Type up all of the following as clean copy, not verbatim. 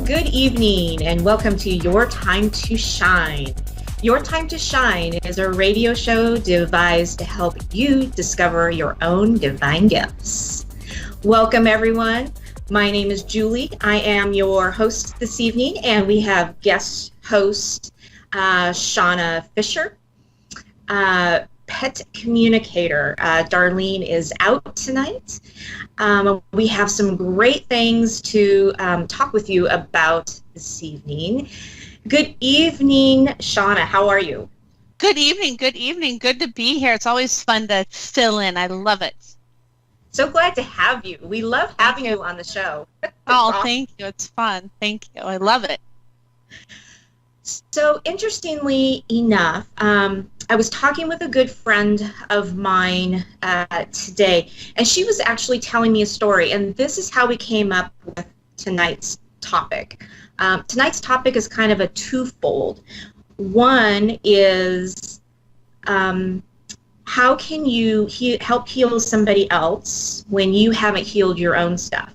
Good evening and welcome to Your Time to Shine. Your Time to Shine is a radio show devised to help you discover your own divine gifts. Welcome everyone. My name is Julie. I am your host this evening, and we have guest host Shauna Fisher. Pet communicator Darlene is out tonight. We have some great things to talk with you about this evening. Good evening, Shauna. How are you? Good evening. Good evening. Good to be here. It's always fun to fill in. I love it. So glad to have you. We love having you on the show. Awesome. Thank you. It's fun. Thank you. I love it. So interestingly enough, I was talking with a good friend of mine today, and she was actually telling me a story, and this is how we came up with tonight's topic. Tonight's topic is kind of a twofold. One is how can you help heal somebody else when you haven't healed your own stuff?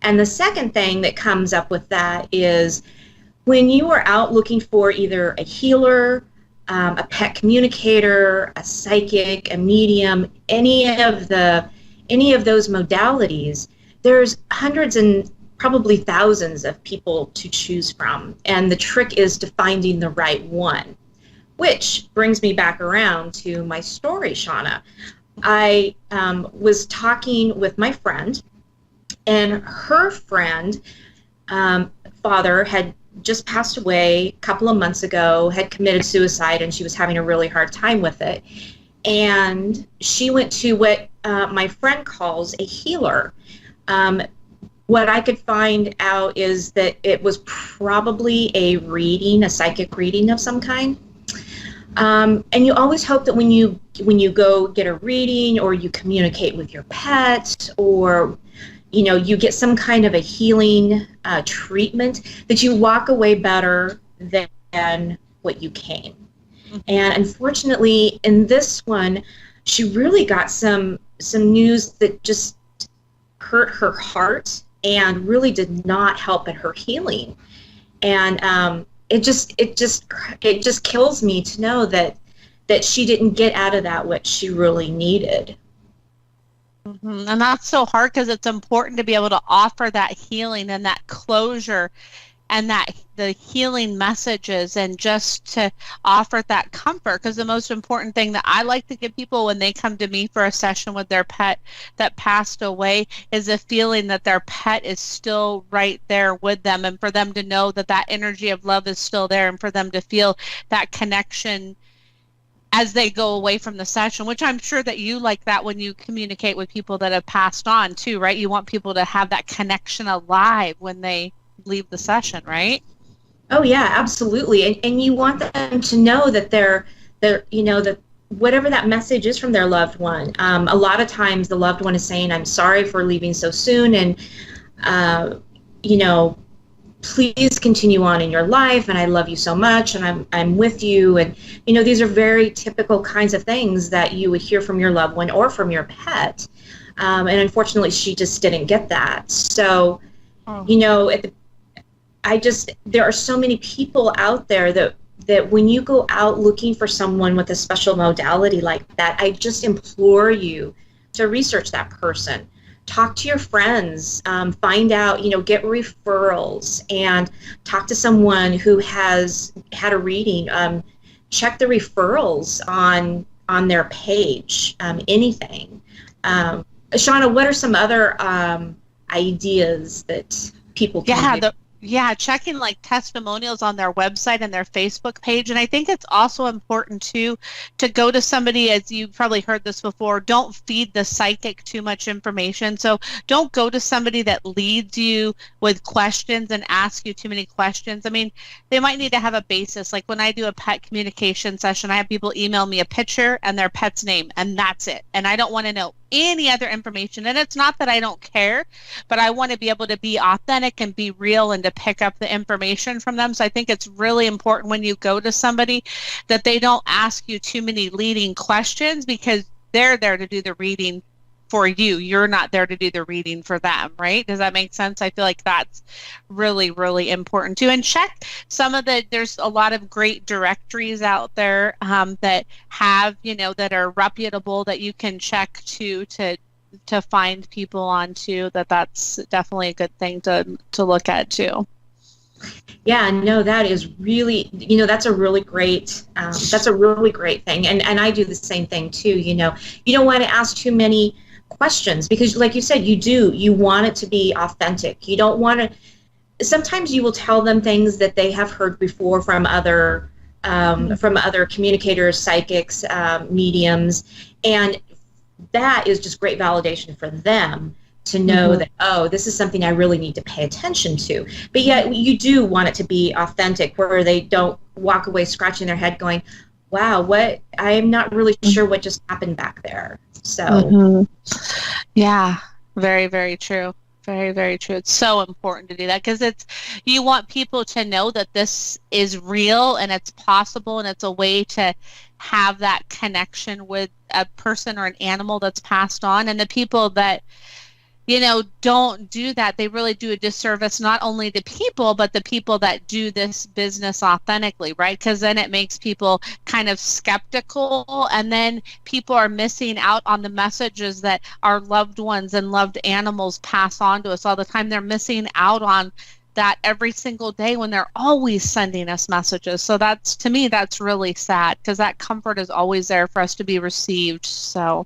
And the second thing that comes up with that is when you are out looking for either a healer, a pet communicator, a psychic, a medium, any of those modalities, there's hundreds and probably thousands of people to choose from. And the trick is to finding the right one, which brings me back around to my story, Shauna. I was talking with my friend, and her friend, father had just passed away a couple of months ago, had committed suicide, and she was having a really hard time with it. And she went to what my friend calls a healer. What I could find out is that it was probably a reading, a psychic reading of some kind. And you always hope that when you go get a reading, or you communicate with your pet, or you get some kind of a healing treatment, that you walk away better than what you came. Mm-hmm. And unfortunately, in this one, she really got some news that just hurt her heart and really did not help at her healing. And it just kills me to know that she didn't get out of that what she really needed. Mm-hmm. And that's so hard, because it's important to be able to offer that healing and that closure and the healing messages, and just to offer that comfort. Because the most important thing that I like to give people when they come to me for a session with their pet that passed away is a feeling that their pet is still right there with them, and for them to know that that energy of love is still there, and for them to feel that connection as they go away from the session, which I'm sure that you like that when you communicate with people that have passed on too, right? You want people to have that connection alive when they leave the session, right? Oh yeah, absolutely. And you want them to know that they're that whatever that message is from their loved one. A lot of times the loved one is saying, "I'm sorry for leaving so soon, and please continue on in your life, and I love you so much, and I'm with you." And these are very typical kinds of things that you would hear from your loved one or from your pet. And unfortunately, she just didn't get that. So, there are so many people out there that when you go out looking for someone with a special modality like that, I just implore you to research that person. Talk to your friends, find out, get referrals, and talk to someone who has had a reading. Check the referrals on their page, anything. Shauna, what are some other ideas that people can do? Checking like testimonials on their website and their Facebook page. And I think it's also important too to go to somebody, as you've probably heard this before, don't feed the psychic too much information. So don't go to somebody that leads you with questions and ask you too many questions. I mean, they might need to have a basis. Like when I do a pet communication session, I have people email me a picture and their pet's name, and that's it. And I don't want to know any other information. And it's not that I don't care, but I want to be able to be authentic and be real and to pick up the information from them. So I think it's really important when you go to somebody that they don't ask you too many leading questions, because they're there to do the reading for you. You're not there to do the reading for them, right? Does that make sense? I feel like that's really, really important too. And check there's a lot of great directories out there that have, that are reputable that you can check to find people on too. That's definitely a good thing to look at too. Yeah, no, that is really, that's a really great thing. And I do the same thing too. You don't want to ask too many questions because, like you said, you want it to be authentic. You don't want to, sometimes you will tell them things that they have heard before from other communicators, psychics, mediums, and that is just great validation for them to know that, oh, this is something I really need to pay attention to. But yet you do want it to be authentic, where they don't walk away scratching their head going, wow, I'm not really sure what just happened back there. So yeah, very, very true. Very, very true. It's so important to do that because you want people to know that this is real and it's possible, and it's a way to have that connection with a person or an animal that's passed on. And the people that don't do that, they really do a disservice not only to people, but the people that do this business authentically, right? Because then it makes people kind of skeptical, and then people are missing out on the messages that our loved ones and loved animals pass on to us all the time. They're missing out on that every single day when they're always sending us messages. So to me, that's really sad because that comfort is always there for us to be received. So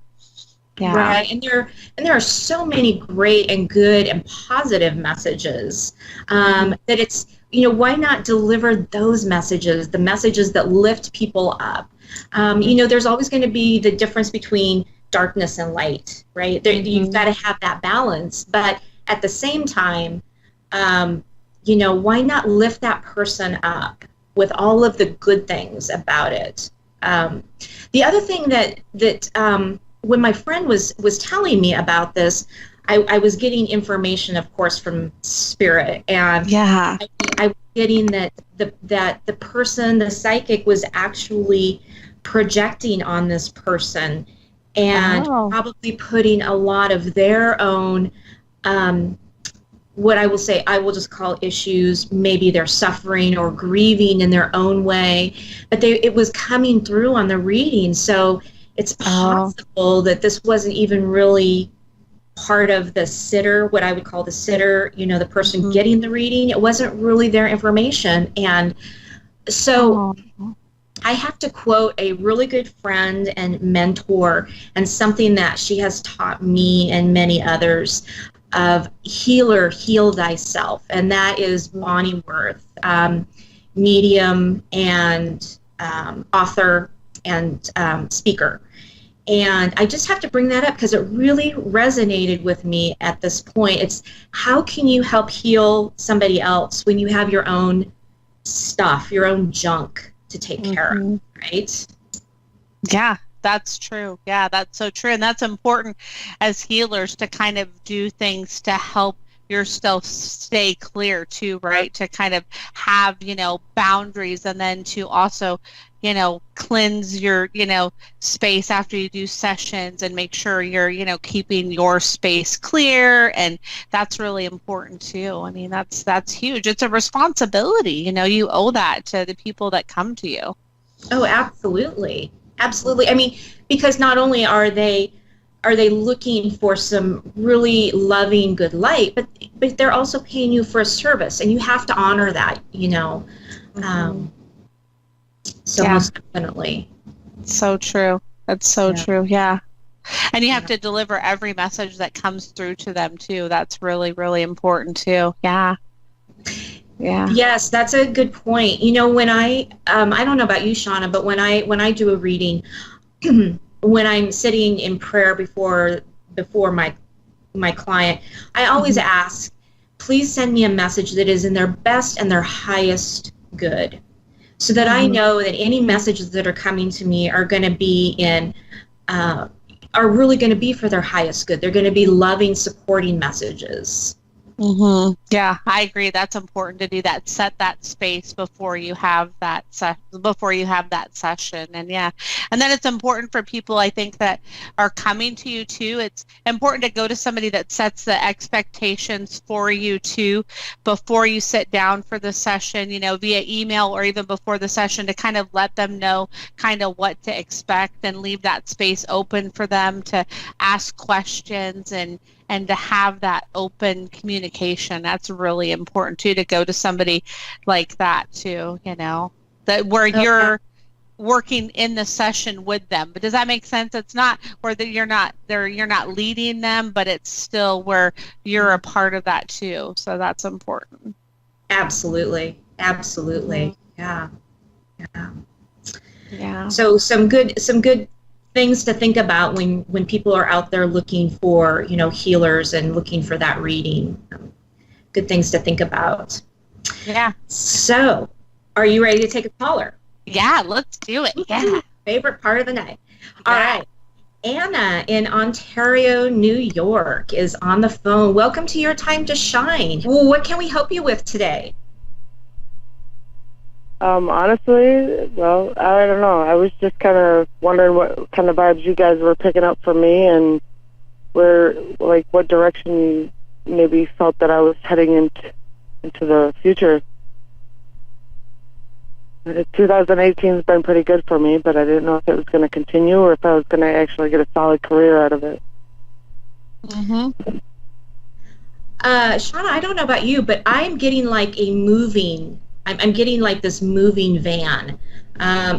yeah. Right, and there are so many great and good and positive messages that it's, why not deliver those messages, the messages that lift people up? There's always going to be the difference between darkness and light, right? You've got to have that balance, but at the same time, why not lift that person up with all of the good things about it? The other thing that when my friend was telling me about this, I was getting information, of course, from Spirit, and I was getting that the person, the psychic, was actually projecting on this person and probably putting a lot of their own, what I will just call issues. Maybe they're suffering or grieving in their own way, but it was coming through on the reading. So it's possible that this wasn't even really part of the sitter, what I would call the sitter, the person getting the reading. It wasn't really their information. And so I have to quote a really good friend and mentor, and something that she has taught me and many others, of healer, heal thyself. And that is Bonnie Worth, medium and author and speaker. And I just have to bring that up because it really resonated with me at this point. It's how can you help heal somebody else when you have your own stuff, your own junk to take care of, right? Yeah, that's true. Yeah, that's so true. And that's important as healers to kind of do things to help yourself stay clear too, right? To kind of have, boundaries, and then to also, cleanse your, space after you do sessions, and make sure you're, keeping your space clear. And that's really important too. I mean, that's huge. It's a responsibility, you owe that to the people that come to you. Oh, absolutely. Absolutely. I mean, because not only are they looking for some really loving, good light, but they're also paying you for a service, and you have to honor that, most definitely. So true. That's so true. Yeah. And you have to deliver every message that comes through to them too. That's really, really important too. Yeah. Yeah. Yes, that's a good point. When I don't know about you, Shauna, but when I do a reading, when I'm sitting in prayer before my client, I always ask, please send me a message that is in their best and their highest good, so that I know that any messages that are coming to me are going to be are really going to be for their highest good. They're going to be loving, supporting messages. Yeah, I agree. That's important to do that. Set that space before you have that session. And yeah, and then it's important for people, I think, that are coming to you too. It's important to go to somebody that sets the expectations for you too before you sit down for the session, via email or even before the session, to kind of let them know kind of what to expect and leave that space open for them to ask questions and to have that open communication. That's really important too, to go to somebody like that too, that where Okay. you're working in the session with them. But does that make sense? It's not where you're not leading them, but it's still where you're a part of that too. So that's important. Absolutely. Absolutely. Yeah. Yeah. Yeah. So some good things to think about when people are out there looking for, healers and looking for that reading. Good things to think about. Yeah. So, are you ready to take a caller? Yeah, let's do it. Yeah. Favorite part of the night. All right. Anna in Ontario, New York is on the phone. Welcome to Your Time to Shine. Well, what can we help you with today? Honestly, well, I don't know. I was just kind of wondering what kind of vibes you guys were picking up from me, and what direction you maybe felt that I was heading into the future. 2018 has been pretty good for me, but I didn't know if it was going to continue or if I was going to actually get a solid career out of it. Shauna, I don't know about you, but I'm getting like I'm getting like this moving van.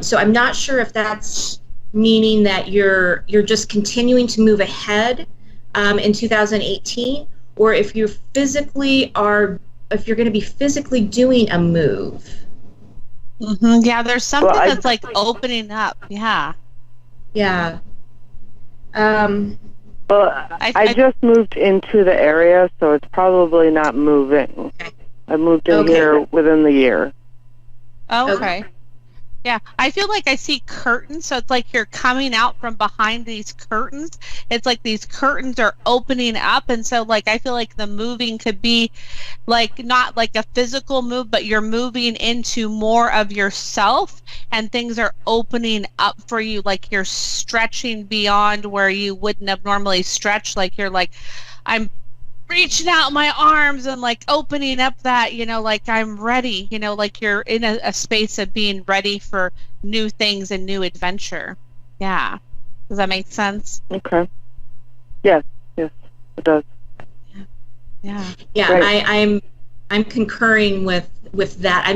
So I'm not sure if that's meaning that you're just continuing to move ahead in 2018, or if you're going to be physically doing a move. Yeah, there's something that's like opening up. Yeah. Yeah. Well, I just moved into the area, so it's probably not moving. Okay. I moved in here within the year. Okay. Yeah, I feel like I see curtains, so it's like you're coming out from behind these curtains. It's like these curtains are opening up, and so like I feel like the moving could be like not like a physical move, but you're moving into more of yourself, and things are opening up for you, like you're stretching beyond where you wouldn't have normally stretched. Like you're like, I'm reaching out my arms and like opening up that, like I'm ready, like you're in a space of being ready for new things and new adventure. Yeah. Does that make sense? Okay. Yes, it does. Yeah. Yeah, right. I'm concurring with that.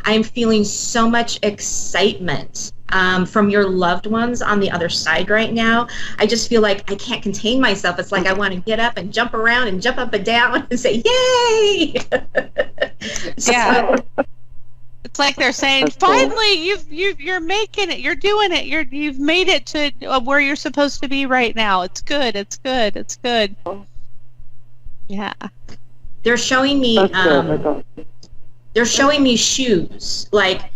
I'm feeling so much excitement from your loved ones on the other side right now. I just feel like I can't contain myself. It's like I want to get up and jump around and jump up and down and say, yay! Yeah. It's like they're saying, finally, you're making it. You're doing it. You've made it to where you're supposed to be right now. It's good. It's good. It's good. Yeah. They're showing me shoes, like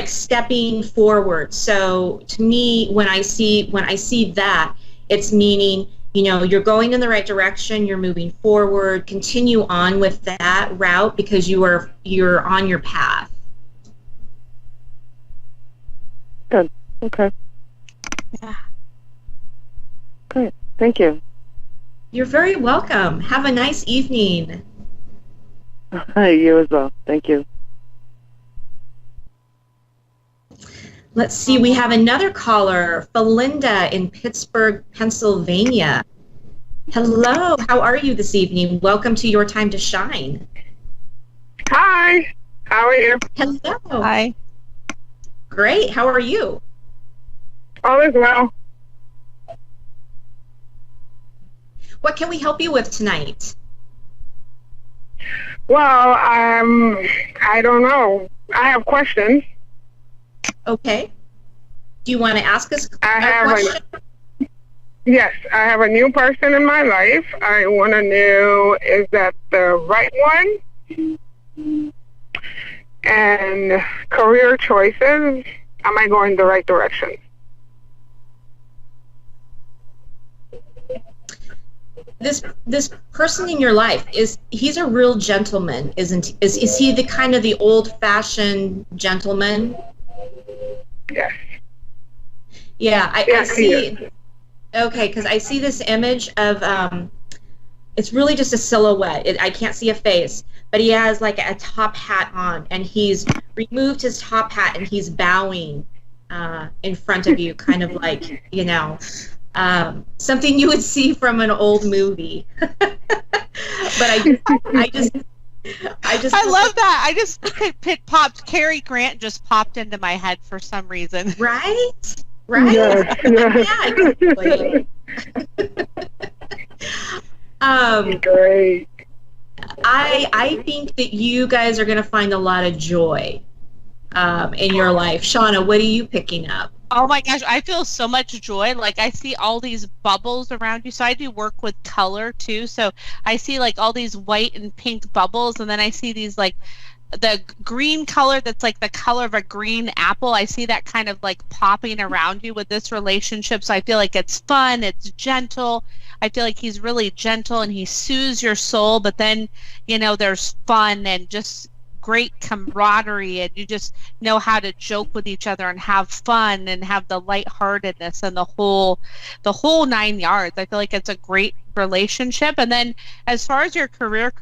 stepping forward. So to me, when I see that, it's meaning, you're going in the right direction, you're moving forward, continue on with that route because you're on your path. Good. Okay. Yeah. Great. Thank you. You're very welcome. Have a nice evening. You as well. Thank you. Let's see. We have another caller, Felinda in Pittsburgh, Pennsylvania. Hello. How are you this evening? Welcome to Your Time to Shine. Hi. How are you? Hello. Hi. Great. How are you? All is well. What can we help you with tonight? Well, I don't know. I have questions. Okay. Do you want to ask us a question? Yes, I have a new person in my life. I want to know, is that the right one? And career choices, am I going the right direction? this person in your life, he's a real gentleman, isn't he? Is he the kind of the old-fashioned gentleman? Yes. Yeah, I Yes, he see. is. Okay, because I see this image of it's really just a silhouette. I can't see a face, but he has like a top hat on, and he's removed his top hat and he's bowing in front of you, kind of like, you know, something you would see from an old movie. But I love that. I just popped. Cary Grant just popped into my head for some reason. Right? Right? Yes, yes. Yeah, Great. I think that you guys are going to find a lot of joy in your life. Shauna, what are you picking up? Oh my gosh, I feel so much joy. Like I see all these bubbles around you. So I do work with color too. So I see like all these white and pink bubbles, and then I see these like the green color that's like the color of a green apple. I see that kind of like popping around you with this relationship. So I feel like it's fun, it's gentle. I feel like he's really gentle and he soothes your soul, but then, you know, there's fun and just great camaraderie, and you just know how to joke with each other and have fun and have the lightheartedness and the whole 9 yards. I feel like it's a great relationship. And then as far as your career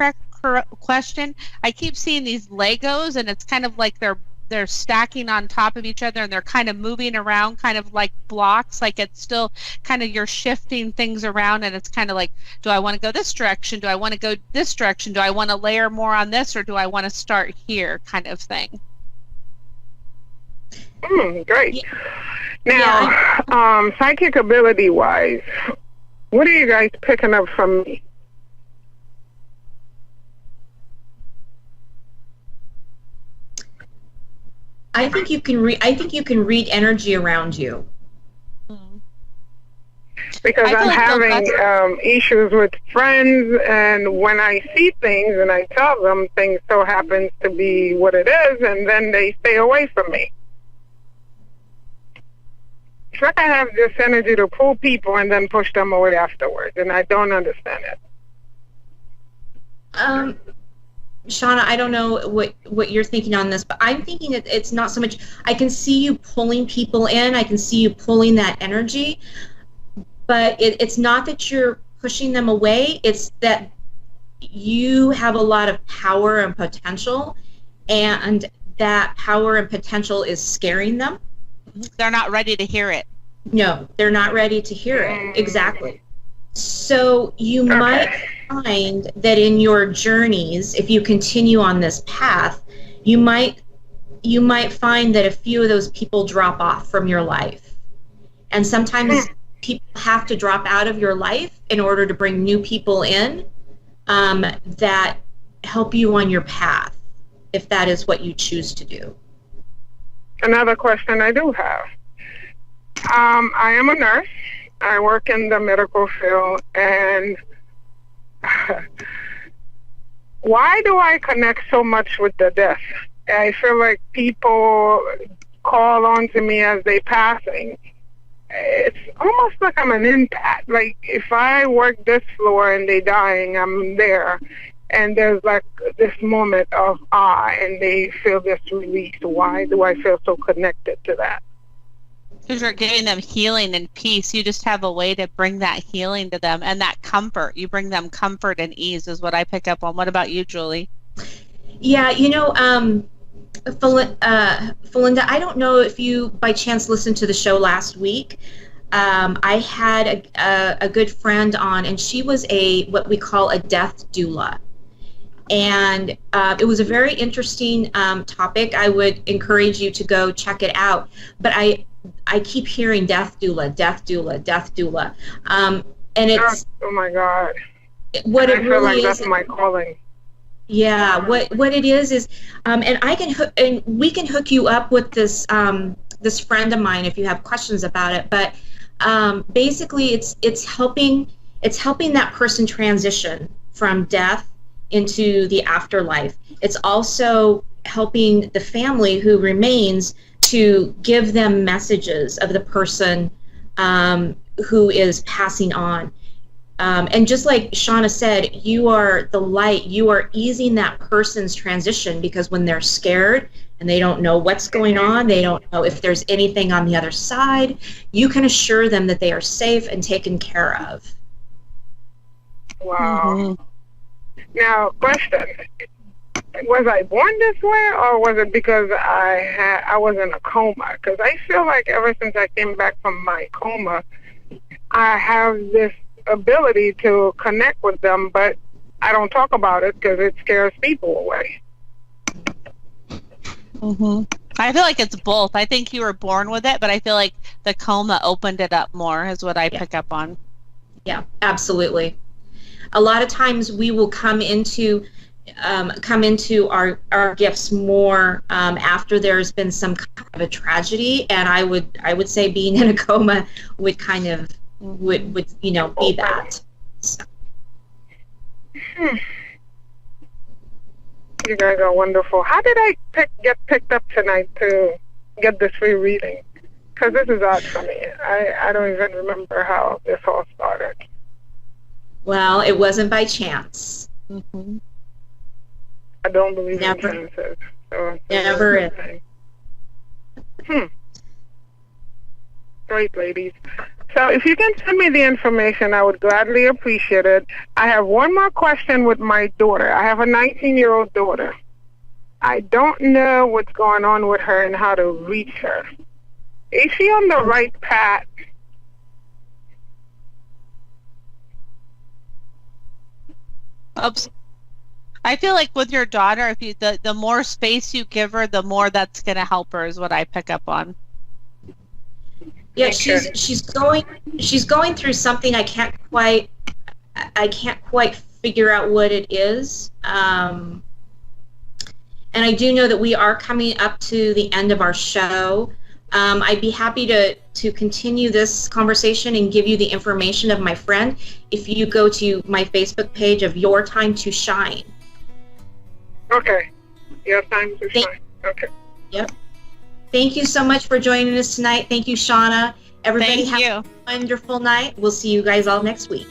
question, I keep seeing these Legos, and it's kind of like they're stacking on top of each other, and they're kind of moving around, kind of like blocks. Like it's still kind of you're shifting things around, and it's kind of like, do I want to go this direction? Do I want to go this direction? Do I want to layer more on this, or do I want to start here, kind of thing? Great. Now, psychic ability wise, what are you guys picking up from me? I think you can read energy around you. Because I'm having issues with friends, and when I see things and I tell them, things so happens to be what it is, and then they stay away from me. It's like I have this energy to pull people and then push them away afterwards, and I don't understand it. Shauna, I don't know what you're thinking on this, but I'm thinking that it's not so much, I can see you pulling people in, I can see you pulling that energy, but it's not that you're pushing them away, it's that you have a lot of power and potential, and that power and potential is scaring them. They're not ready to hear it. No, they're not ready to hear it. Exactly. So you might find that in your journeys, if you continue on this path, you might find that a few of those people drop off from your life. And sometimes people have to drop out of your life in order to bring new people in that help you on your path, if that is what you choose to do. Another question I do have. I am a nurse. I work in the medical field, and why do I connect so much with the death? I feel like people call on to me as they passing. It's almost like I'm an empath. Like if I work this floor and they dying, I'm there. And there's like this moment of and they feel this release. Why do I feel so connected to that? Because you're giving them healing and peace. You just have a way to bring that healing to them and that comfort. You bring them comfort and ease is what I pick up on. What about you, Julie? Yeah, you know, Felinda, I don't know if you by chance listened to the show last week. I had a good friend on, and she was what we call a death doula. And it was a very interesting topic. I would encourage you to go check it out. But I keep hearing death doula, death doula, death doula. And it's... Oh my God. What it I feel really like is... that's my calling. Yeah, what it is, and we can hook you up with this this friend of mine if you have questions about it. But basically, it's helping that person transition from death into the afterlife. It's also helping the family who remains to give them messages of the person who is passing on. And just like Shauna said, you are the light. You are easing that person's transition, because when they're scared and they don't know what's going on, they don't know if there's anything on the other side, you can assure them that they are safe and taken care of. Wow. Mm-hmm. Now, question. Was I born this way, or was it because I was in a coma? Because I feel like ever since I came back from my coma, I have this ability to connect with them, but I don't talk about it because it scares people away. Mm-hmm. I feel like it's both. I think you were born with it, but I feel like the coma opened it up more, is what I pick up on. Yeah, absolutely. A lot of times we will come into our gifts more after there's been some kind of a tragedy, and I would say being in a coma would kind of would be that. So. You guys are wonderful. How did I get picked up tonight to get this free reading? Because this is odd for me. I don't even remember how this all started. Well, it wasn't by chance. Mm-hmm. I don't believe Never. in chances. So Never is. Great, ladies. So if you can send me the information, I would gladly appreciate it. I have one more question with my daughter. I have a 19-year-old daughter. I don't know what's going on with her and how to reach her. Is she on the right path? Oops. I feel like with your daughter, if you the more space you give her, the more that's going to help her, is what I pick up on. Yeah, she's going through something I can't quite figure out what it is. And I do know that we are coming up to the end of our show. I'd be happy to continue this conversation and give you the information of my friend if you go to my Facebook page of Your Time to Shine. Okay. Your Time to Shine. Okay. Yep. Thank you so much for joining us tonight. Thank you, Shauna. Everybody have a wonderful night. We'll see you guys all next week.